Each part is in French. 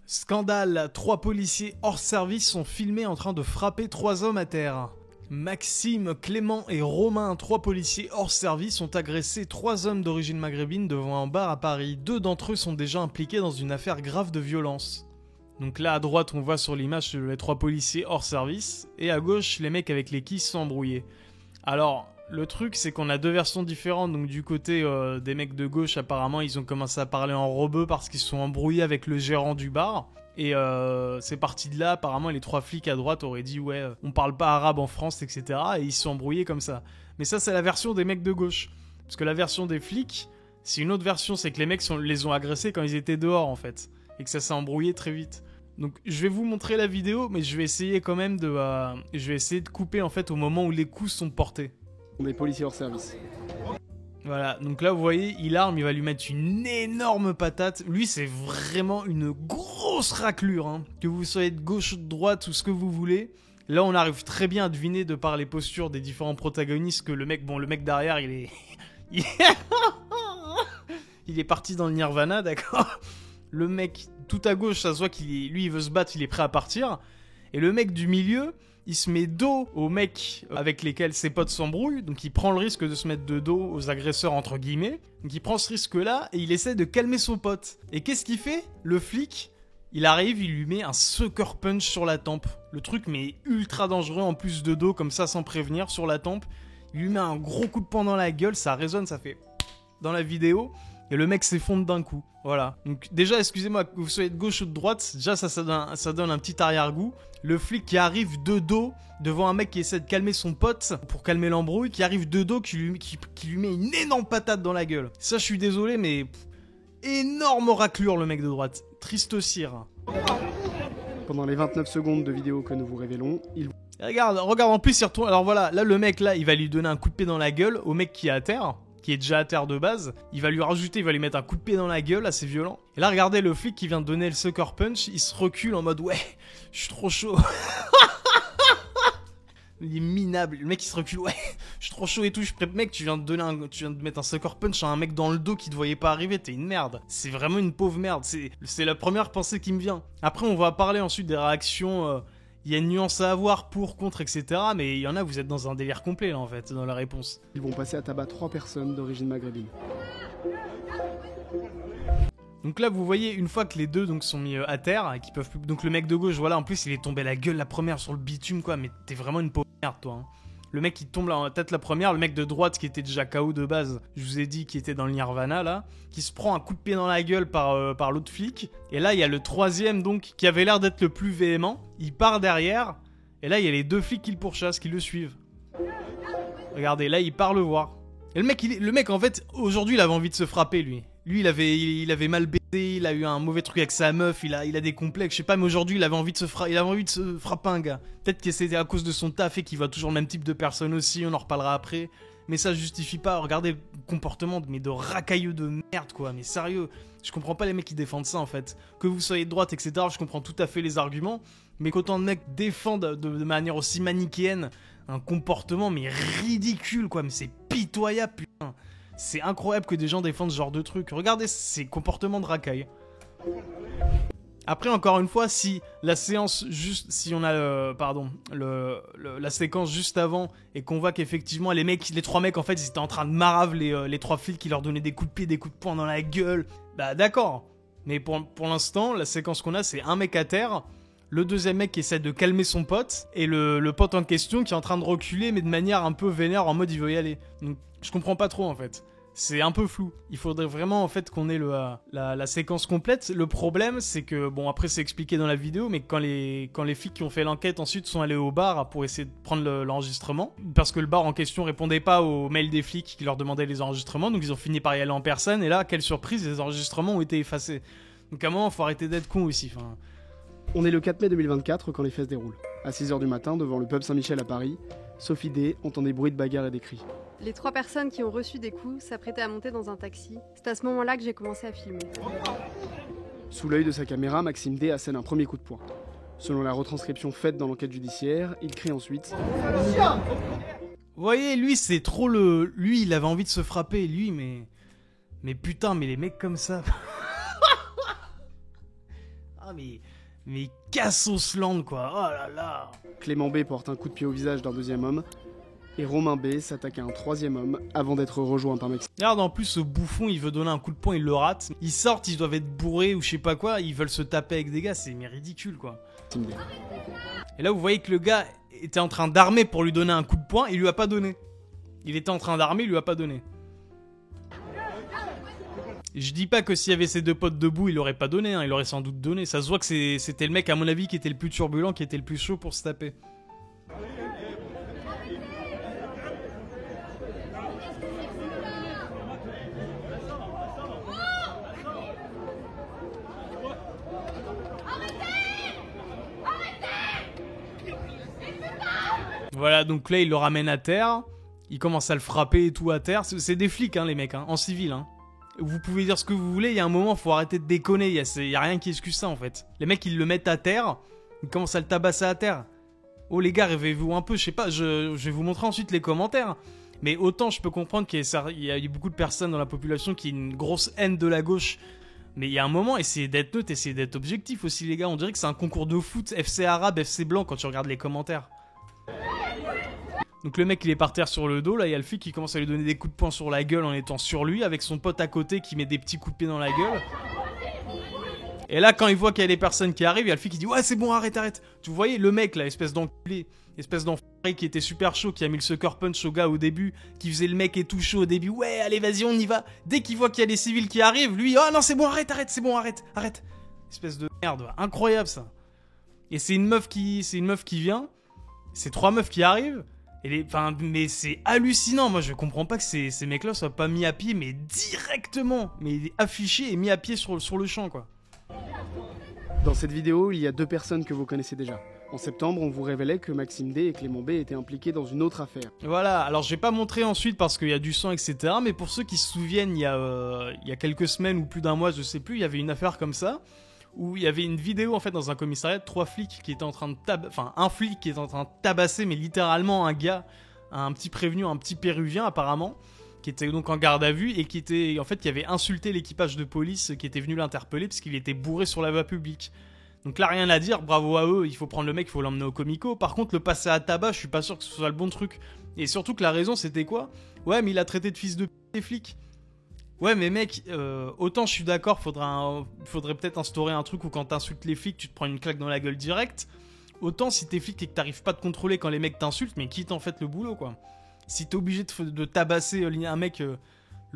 Scandale, 3 policiers hors service sont filmés en train de frapper 3 hommes à terre. Maxime, Clément et Romain, 3 policiers hors service, ont agressé 3 hommes d'origine maghrébine devant un bar à Paris. 2 d'entre eux sont déjà impliqués dans une affaire grave de violence. Donc là à droite on voit sur l'image les 3 policiers hors service, et à gauche les mecs avec les qui se sont embrouillés. Alors le truc c'est qu'on a 2 versions différentes, donc du côté des mecs de gauche apparemment ils ont commencé à parler en rebeu parce qu'ils se sont embrouillés avec le gérant du bar. Et c'est parti de là, apparemment les 3 flics à droite auraient dit ouais on parle pas arabe en France etc. Et ils se sont embrouillés comme ça. Mais ça c'est la version des mecs de gauche. Parce que la version des flics, c'est une autre version, c'est que les mecs les ont agressés quand ils étaient dehors en fait. Et que ça s'est embrouillé très vite. Donc je vais vous montrer la vidéo, mais je vais essayer quand même de couper en fait au moment où les coups sont portés. Des policiers hors service. Voilà, donc là vous voyez, il arme, il va lui mettre une énorme patate. Lui c'est vraiment une grosse raclure, hein. Que vous soyez de gauche ou de droite ou ce que vous voulez. Là on arrive très bien à deviner de par les postures des différents protagonistes que le mec derrière il est... il est parti dans le nirvana, d'accord. Le mec tout à gauche, ça se voit lui il veut se battre, il est prêt à partir. Et le mec du milieu, il se met dos aux mecs avec lesquels ses potes s'embrouillent, donc il prend le risque de se mettre de dos aux agresseurs entre guillemets. Donc il prend ce risque-là et il essaie de calmer son pote. Et qu'est-ce qu'il fait? Le flic, il arrive, il lui met un sucker punch sur la tempe. Le truc mais ultra dangereux en plus de dos comme ça sans prévenir sur la tempe. Il lui met un gros coup de poing dans la gueule, ça résonne, ça fait dans la vidéo. Et le mec s'effondre d'un coup. Voilà. Donc déjà, excusez-moi, que vous soyez de gauche ou de droite, déjà ça donne un petit arrière-goût. Le flic qui arrive de dos devant un mec qui essaie de calmer son pote pour calmer l'embrouille, qui arrive de dos, qui lui met une énorme patate dans la gueule. Ça, je suis désolé, mais énorme raclure le mec de droite. Triste cire. Pendant les 29 secondes de vidéo que nous vous révélons, Regarde, en plus il retourne. Alors voilà, là le mec là, il va lui donner un coup de pied dans la gueule au mec qui est à terre. Qui est déjà à terre de base, il va lui mettre un coup de pied dans la gueule, assez violent. Et là, regardez le flic qui vient de donner le sucker punch, il se recule en mode ouais, je suis trop chaud. Il est minable, le mec il se recule, ouais, je suis trop chaud et tout, mec, tu viens de mettre un sucker punch à un mec dans le dos qui te voyait pas arriver, t'es une merde. C'est vraiment une pauvre merde, c'est la première pensée qui me vient. Après, on va parler ensuite des réactions. Il y a une nuance à avoir pour, contre, etc. Mais il y en a, vous êtes dans un délire complet là en fait, dans la réponse. Ils vont passer à tabac 3 personnes d'origine maghrébine. Donc là, vous voyez, une fois que les deux donc sont mis à terre, et qu'ils peuvent plus... Donc le mec de gauche, voilà, en plus il est tombé la gueule la première sur le bitume quoi, mais t'es vraiment une pauvre merde toi. Hein. Le mec qui tombe la tête la première, le mec de droite qui était déjà KO de base, je vous ai dit qui était dans le nirvana là, qui se prend un coup de pied dans la gueule par l'autre flic. Et là il y a le troisième donc qui avait l'air d'être le plus véhément, il part derrière, et là il y a les 2 flics qui le pourchassent, qui le suivent. Regardez, là il part le voir. Et le mec en fait, aujourd'hui il avait envie de se frapper lui. Lui il avait mal baisé, il a eu un mauvais truc avec sa meuf, il a des complexes, je sais pas, mais aujourd'hui il avait envie de se frapper un gars. Peut-être que c'était à cause de son taf et qu'il voit toujours le même type de personne aussi, on en reparlera après. Mais ça justifie pas, regardez le comportement de racailleux de merde quoi, mais sérieux. Je comprends pas les mecs qui défendent ça en fait. Que vous soyez de droite etc, je comprends tout à fait les arguments, mais qu'autant de mecs défendent de manière aussi manichéenne un comportement mais ridicule quoi, mais c'est pitoyable putain. C'est incroyable que des gens défendent ce genre de truc. Regardez ces comportements de racaille. Après, encore une fois, si la séance juste, si on a la séquence juste avant et qu'on voit qu'effectivement les 3 mecs en fait, ils étaient en train de marave les 3 flics qui leur donnaient des coups de pied, des coups de poing dans la gueule. Bah d'accord. Mais pour l'instant, la séquence qu'on a, c'est un mec à terre, le deuxième mec qui essaie de calmer son pote et le pote en question qui est en train de reculer mais de manière un peu vénère en mode il veut y aller. Donc je comprends pas trop en fait. C'est un peu flou. Il faudrait vraiment en fait qu'on ait la séquence complète. Le problème c'est que, bon après c'est expliqué dans la vidéo, mais quand les flics qui ont fait l'enquête ensuite sont allés au bar pour essayer de prendre l'enregistrement, parce que le bar en question répondait pas aux mails des flics qui leur demandaient les enregistrements, donc ils ont fini par y aller en personne, et là quelle surprise, les enregistrements ont été effacés. Donc à un moment faut arrêter d'être con aussi. Enfin... On est le 4 mai 2024 quand les faits se déroulent. À 6h du matin, devant le pub Saint-Michel à Paris, Sophie D entend des bruits de bagarre et des cris. Les 3 personnes qui ont reçu des coups s'apprêtaient à monter dans un taxi. C'est à ce moment-là que j'ai commencé à filmer. Sous l'œil de sa caméra, Maxime D assène un premier coup de poing. Selon la retranscription faite dans l'enquête judiciaire, il crie ensuite « Vous voyez, lui c'est trop le... Lui il avait envie de se frapper, lui, mais putain, mais les mecs comme ça... Ah mais Cassosland quoi, oh là là. Clément B porte un coup de pied au visage d'un deuxième homme, et Romain B s'attaque à un troisième homme avant d'être rejoint par Maxime. Regarde, en plus ce bouffon il veut donner un coup de poing, il le rate. Ils sortent, ils doivent être bourrés ou je sais pas quoi, ils veulent se taper avec des gars, c'est mais ridicule quoi. D. Et là vous voyez que le gars était en train d'armer pour lui donner un coup de poing, il lui a pas donné. Il était en train d'armer, il lui a pas donné. Je dis pas que s'il y avait ses deux potes debout, il aurait pas donné, hein, il aurait sans doute donné. Ça se voit que c'était le mec à mon avis qui était le plus turbulent, qui était le plus chaud pour se taper. Voilà, donc là il le ramène à terre, il commence à le frapper et tout à terre. C'est des flics hein, les mecs, hein, en civil. Hein. Vous pouvez dire ce que vous voulez, il y a un moment faut arrêter de déconner, il y a rien qui excuse ça en fait. Les mecs ils le mettent à terre, ils commencent à le tabasser à terre. Oh les gars, réveillez-vous un peu, je sais pas, je vais vous montrer ensuite les commentaires. Mais autant je peux comprendre qu'il y a beaucoup de personnes dans la population qui ont une grosse haine de la gauche. Mais il y a un moment, essayez d'être neutre, essayez d'être objectif aussi les gars. On dirait que c'est un concours de foot, FC arabe, FC blanc quand tu regardes les commentaires. Donc le mec il est par terre sur le dos, là il y a le flic qui commence à lui donner des coups de poing sur la gueule en étant sur lui, avec son pote à côté qui met des petits coups de pied dans la gueule. Et là quand il voit qu'il y a des personnes qui arrivent, il y a le flic qui dit ouais c'est bon arrête. Tu voyez le mec là, espèce d'enculé, espèce d'enfoiré qui était super chaud, qui a mis le sucker punch au gars au début, qui faisait le mec et tout chaud au début, ouais allez vas-y on y va. Dès qu'il voit qu'il y a des civils qui arrivent, lui oh non c'est bon arrête, c'est bon arrête. Espèce de merde, incroyable ça. Et c'est une meuf qui vient, c'est 3 meufs qui arrivent. Mais c'est hallucinant, moi je comprends pas que ces mecs-là soient pas mis à pied, mais directement, mais affichés et mis à pied sur le champ quoi. Dans cette vidéo, il y a 2 personnes que vous connaissez déjà. En septembre, on vous révélait que Maxime D et Clément B étaient impliqués dans une autre affaire. Voilà, alors je vais pas montrer ensuite parce qu'il y a du sang etc, mais pour ceux qui se souviennent, il y a quelques semaines ou plus d'un mois, je sais plus, il y avait une affaire comme ça, où il y avait une vidéo en fait dans un commissariat de 3 flics qui étaient en train de un flic qui était en train de tabasser mais littéralement un gars, un petit prévenu, un petit péruvien apparemment, qui était donc en garde à vue et qui avait insulté l'équipage de police qui était venu l'interpeller parce qu'il était bourré sur la voie publique. Donc là rien à dire, bravo à eux, il faut prendre le mec, il faut l'emmener au comico. Par contre le passer à tabac, je suis pas sûr que ce soit le bon truc. Et surtout que la raison c'était quoi? Ouais mais il a traité de fils de p*** les flics. Ouais mais mec, autant je suis d'accord, faudrait peut-être instaurer un truc où quand t'insultes les flics, tu te prends une claque dans la gueule direct. Autant si t'es flic et que t'arrives pas à te contrôler quand les mecs t'insultent, mais quitte en fait le boulot quoi. Si t'es obligé de tabasser un mec, le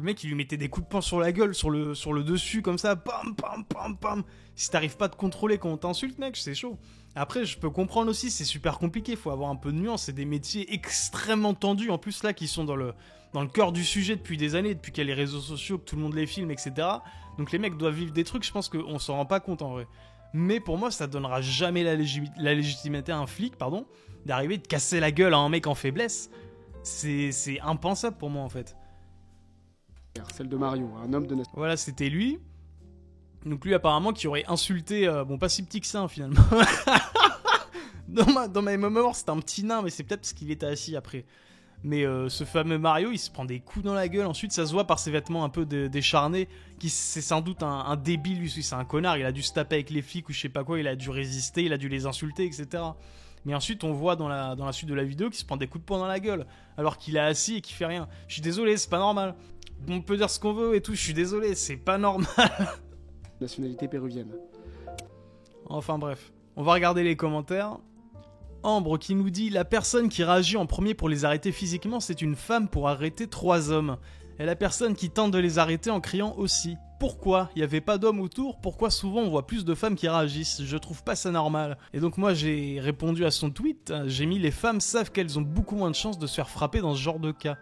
mec il lui mettait des coups de poing sur la gueule, sur le dessus comme ça, pam pam pam pam. Si t'arrives pas à te contrôler quand on t'insulte mec, c'est chaud. Après je peux comprendre aussi, c'est super compliqué, faut avoir un peu de nuance, c'est des métiers extrêmement tendus, en plus là qui sont dans le cœur du sujet depuis des années, depuis qu'il y a les réseaux sociaux, que tout le monde les filme, etc. Donc les mecs doivent vivre des trucs, je pense qu'on s'en rend pas compte en vrai. Mais pour moi, ça donnera jamais la légitimité à un flic, d'arriver de casser la gueule à un mec en faiblesse. C'est impensable pour moi en fait. Celle de Mario, un homme de nationalité. Voilà, c'était lui. Donc lui apparemment qui aurait insulté, bon pas si petit que ça hein, finalement. dans ma mémoire c'était un petit nain, mais c'est peut-être parce qu'il était assis après. Mais ce fameux Mario, il se prend des coups dans la gueule. Ensuite, ça se voit par ses vêtements un peu décharnés. C'est sans doute un débile, lui. C'est un connard. Il a dû se taper avec les flics ou je sais pas quoi. Il a dû résister, il a dû les insulter, etc. Mais ensuite, on voit dans la suite de la vidéo qu'il se prend des coups de poing dans la gueule. Alors qu'il est assis et qu'il fait rien. Je suis désolé, c'est pas normal. On peut dire ce qu'on veut et tout. Je suis désolé, c'est pas normal. Nationalité péruvienne. Enfin bref. On va regarder les commentaires. Ambre qui nous dit « La personne qui réagit en premier pour les arrêter physiquement, c'est une femme pour arrêter 3 hommes. Et la personne qui tente de les arrêter en criant aussi. Pourquoi? Il n'y avait pas d'hommes autour? Pourquoi souvent on voit plus de femmes qui réagissent? Je trouve pas ça normal. » Et donc moi j'ai répondu à son tweet, j'ai mis « Les femmes savent qu'elles ont beaucoup moins de chances de se faire frapper dans ce genre de cas. »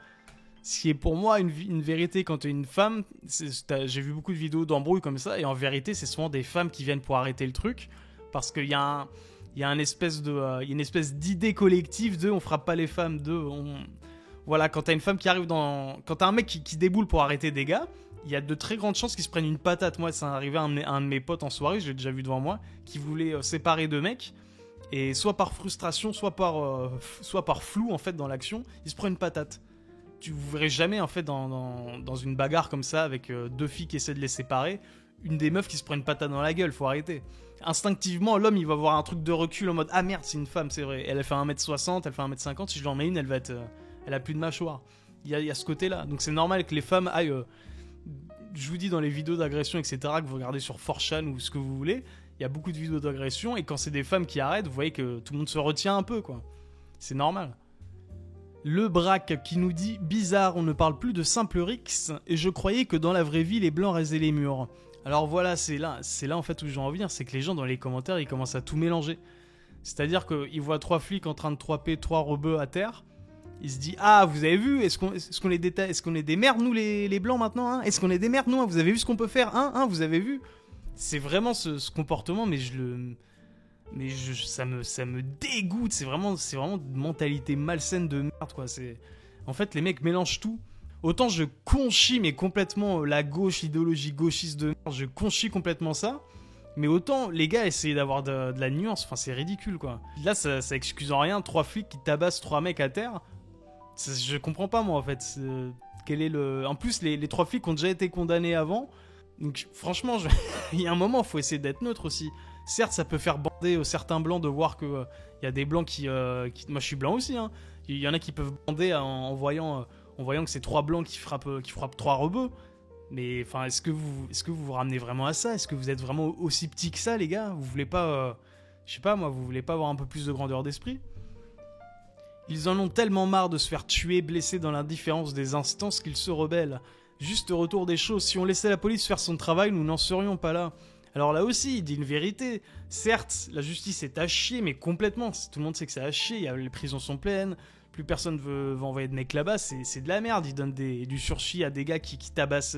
Ce qui est pour moi une vérité quand tu es une femme. J'ai vu beaucoup de vidéos d'embrouilles comme ça, et en vérité c'est souvent des femmes qui viennent pour arrêter le truc. Parce qu'il y a une espèce d'idée collective de on frappe pas les femmes, voilà, quand t'as une femme qui arrive quand t'as un mec qui déboule pour arrêter des gars, il y a de très grandes chances qu'ils se prennent une patate. Moi ça arrivait à un de mes potes en soirée, je l'ai déjà vu devant moi, qui voulait séparer 2 mecs, et soit par frustration, soit par flou en fait dans l'action, il se prend une patate. Tu vous verrez jamais en fait dans une bagarre comme ça avec 2 filles qui essaient de les séparer, une des meufs qui se prend une patate dans la gueule, faut arrêter. Instinctivement, l'homme, il va avoir un truc de recul en mode ah merde, c'est une femme, c'est vrai. Elle fait 1m60, elle fait 1m50, si je lui en mets une, elle a plus de mâchoire. Il y a ce côté-là. Donc c'est normal que les femmes aillent. Je vous dis dans les vidéos d'agression, etc., que vous regardez sur 4chan ou ce que vous voulez, il y a beaucoup de vidéos d'agression, et quand c'est des femmes qui arrêtent, vous voyez que tout le monde se retient un peu, quoi. C'est normal. Le Braque qui nous dit « Bizarre, on ne parle plus de simple rix, et je croyais que dans la vraie vie, les blancs rasaient les murs. » Alors voilà, c'est là en fait où je veux en venir, c'est que les gens dans les commentaires, ils commencent à tout mélanger. C'est-à-dire qu'ils voient 3 flics en train de 3P 3 rebeux à terre, ils se disent « Ah, vous avez vu, est-ce qu'on est des merdes, nous, les blancs, maintenant, hein? Est-ce qu'on est des merdes, nous, hein? Vous avez vu ce qu'on peut faire, hein? Vous avez vu ?» C'est vraiment ce comportement, mais ça me dégoûte. C'est vraiment une mentalité malsaine de merde, quoi. En fait, les mecs mélangent tout. Autant je conchis, mais complètement la gauche, l'idéologie gauchiste de merde, je conchis complètement ça. Mais autant les gars essayer d'avoir de la nuance, enfin c'est ridicule, quoi. Là, ça excuse en rien 3 flics qui tabassent 3 mecs à terre. Je comprends pas, moi, en fait. En plus, les 3 flics ont déjà été condamnés avant. Donc franchement, il y a un moment, il faut essayer d'être neutre aussi. Certes, ça peut faire bander certains blancs de voir qu'il y a des blancs qui... Moi, je suis blanc aussi, hein. Il y en a qui peuvent bander en voyant que c'est 3 blancs qui frappent 3 rebeux. Mais enfin, est-ce que vous ramenez vraiment à ça? Est-ce que vous êtes vraiment aussi petit que ça, les gars? Vous voulez pas... je sais pas, moi, vous voulez pas avoir un peu plus de grandeur d'esprit? Ils en ont tellement marre de se faire tuer, blesser dans l'indifférence des instances qu'ils se rebellent. Juste retour des choses, si on laissait la police faire son travail, nous n'en serions pas là. Alors là aussi, il dit une vérité. Certes, la justice est à chier, mais complètement. Tout le monde sait que c'est à chier, les prisons sont pleines, plus personne veut envoyer de mecs là-bas, c'est de la merde. Ils donnent du sursis à des gars qui tabassent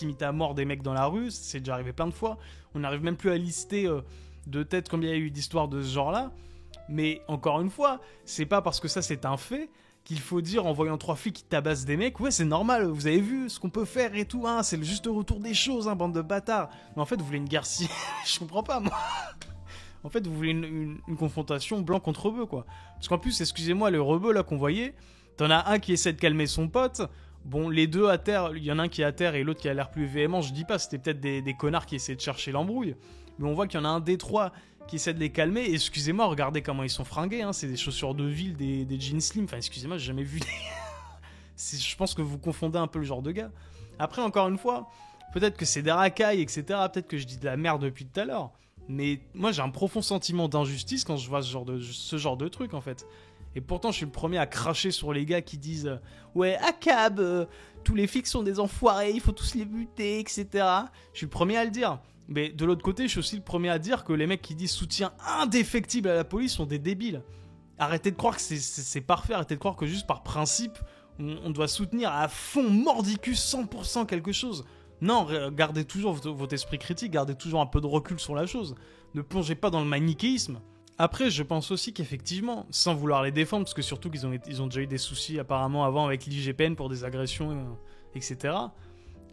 limite à mort des mecs dans la rue, c'est déjà arrivé plein de fois. On n'arrive même plus à lister de tête combien il y a eu d'histoires de ce genre-là. Mais encore une fois, c'est pas parce que ça c'est un fait qu'il faut dire en voyant 3 filles qui tabassent des mecs, ouais c'est normal, vous avez vu ce qu'on peut faire et tout, hein, c'est le juste retour des choses, hein, bande de bâtards. Mais en fait vous voulez une guerre civile, je comprends pas moi. En fait vous voulez une confrontation blanc contre rebeu, quoi. Parce qu'en plus, excusez-moi, le rebeu là qu'on voyait, t'en as un qui essaie de calmer son pote, bon les deux à terre, il y en a un qui est à terre et l'autre qui a l'air plus véhément, je dis pas, c'était peut-être des connards qui essaient de chercher l'embrouille, mais on voit qu'il y en a un des 3 qui essaie de les calmer, et excusez-moi, regardez comment ils sont fringués, hein, c'est des chaussures de ville, des jeans slim, enfin excusez-moi, j'ai jamais vu je pense que vous confondez un peu le genre de gars. Après, encore une fois, peut-être que c'est des racailles, etc., peut-être que je dis de la merde depuis tout à l'heure, mais moi j'ai un profond sentiment d'injustice quand je vois ce genre de truc, en fait. Et pourtant je suis le premier à cracher sur les gars qui disent ouais, ACAB, tous les flics sont des enfoirés, il faut tous les buter, etc. Je suis le premier à le dire. Mais de l'autre côté, je suis aussi le premier à dire que les mecs qui disent soutien indéfectible à la police sont des débiles. Arrêtez de croire que c'est parfait, arrêtez de croire que juste par principe, on doit soutenir à fond, mordicus, 100% quelque chose. Non, gardez toujours votre esprit critique, gardez toujours un peu de recul sur la chose. Ne plongez pas dans le manichéisme. Après, je pense aussi qu'effectivement, sans vouloir les défendre, parce que surtout qu'ils ont déjà eu des soucis apparemment avant avec l'IGPN pour des agressions, etc.,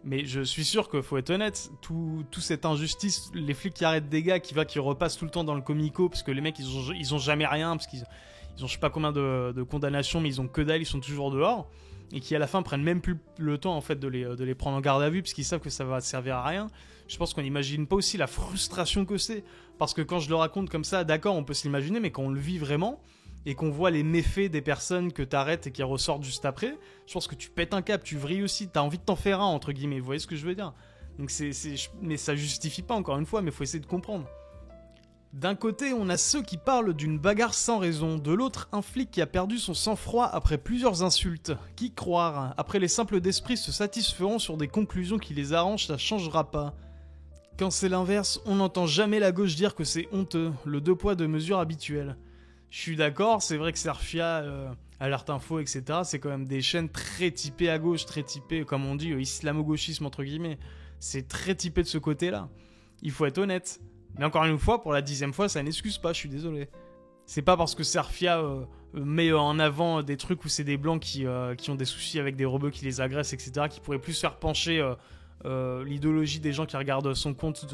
mais je suis sûr qu'il faut être honnête, tout cette injustice, les flics qui arrêtent des gars, qui repassent tout le temps dans le comico, parce que les mecs ils ont jamais rien, parce qu'ils ont je sais pas combien de condamnations, mais ils ont que dalle, ils sont toujours dehors, et qui à la fin prennent même plus le temps en fait de les prendre en garde à vue, parce qu'ils savent que ça va servir à rien. Je pense qu'on n'imagine pas aussi la frustration que c'est, parce que quand je le raconte comme ça, d'accord, on peut se l'imaginer, mais quand on le vit vraiment, et qu'on voit les méfaits des personnes que t'arrêtes et qui ressortent juste après, je pense que tu pètes un câble, tu vrilles aussi, t'as envie de t'en faire un, entre guillemets, vous voyez ce que je veux dire? Donc mais ça justifie pas, encore une fois, mais faut essayer de comprendre. D'un côté, on a ceux qui parlent d'une bagarre sans raison, de l'autre, un flic qui a perdu son sang-froid après plusieurs insultes. Qui croire? Après, les simples d'esprit se satisferont sur des conclusions qui les arrangent, ça changera pas. Quand c'est l'inverse, on n'entend jamais la gauche dire que c'est honteux, le 2 poids 2 mesures habituel. Je suis d'accord, c'est vrai que Serfia, Alerte Info, etc., c'est quand même des chaînes très typées à gauche, très typées, comme on dit, islamo-gauchisme, entre guillemets. C'est très typé de ce côté-là. Il faut être honnête. Mais encore une fois, pour la 10e fois, ça n'excuse pas, je suis désolé. C'est pas parce que Serfia met en avant des trucs où c'est des blancs qui ont des soucis avec des rebeux qui les agressent, etc., qui pourraient plus faire pencher l'idéologie des gens qui regardent son compte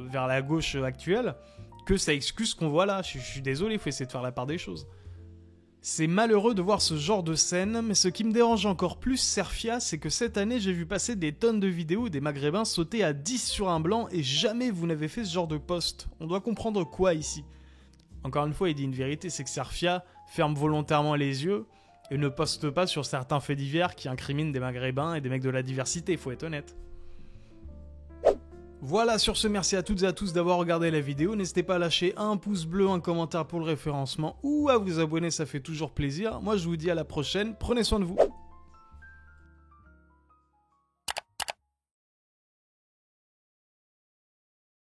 vers la gauche actuelle, que ça excuse ce qu'on voit là. Je suis désolé, il faut essayer de faire la part des choses. C'est malheureux de voir ce genre de scène, mais ce qui me dérange encore plus, Serfia, c'est que cette année j'ai vu passer des tonnes de vidéos où des maghrébins sautaient à 10 sur un blanc et jamais vous n'avez fait ce genre de post. On doit comprendre quoi ici? Encore une fois, il dit une vérité, c'est que Serfia ferme volontairement les yeux et ne poste pas sur certains faits divers qui incriminent des maghrébins et des mecs de la diversité, faut être honnête. Voilà, sur ce, merci à toutes et à tous d'avoir regardé la vidéo. N'hésitez pas à lâcher un pouce bleu, un commentaire pour le référencement ou à vous abonner, ça fait toujours plaisir. Moi, je vous dis à la prochaine. Prenez soin de vous.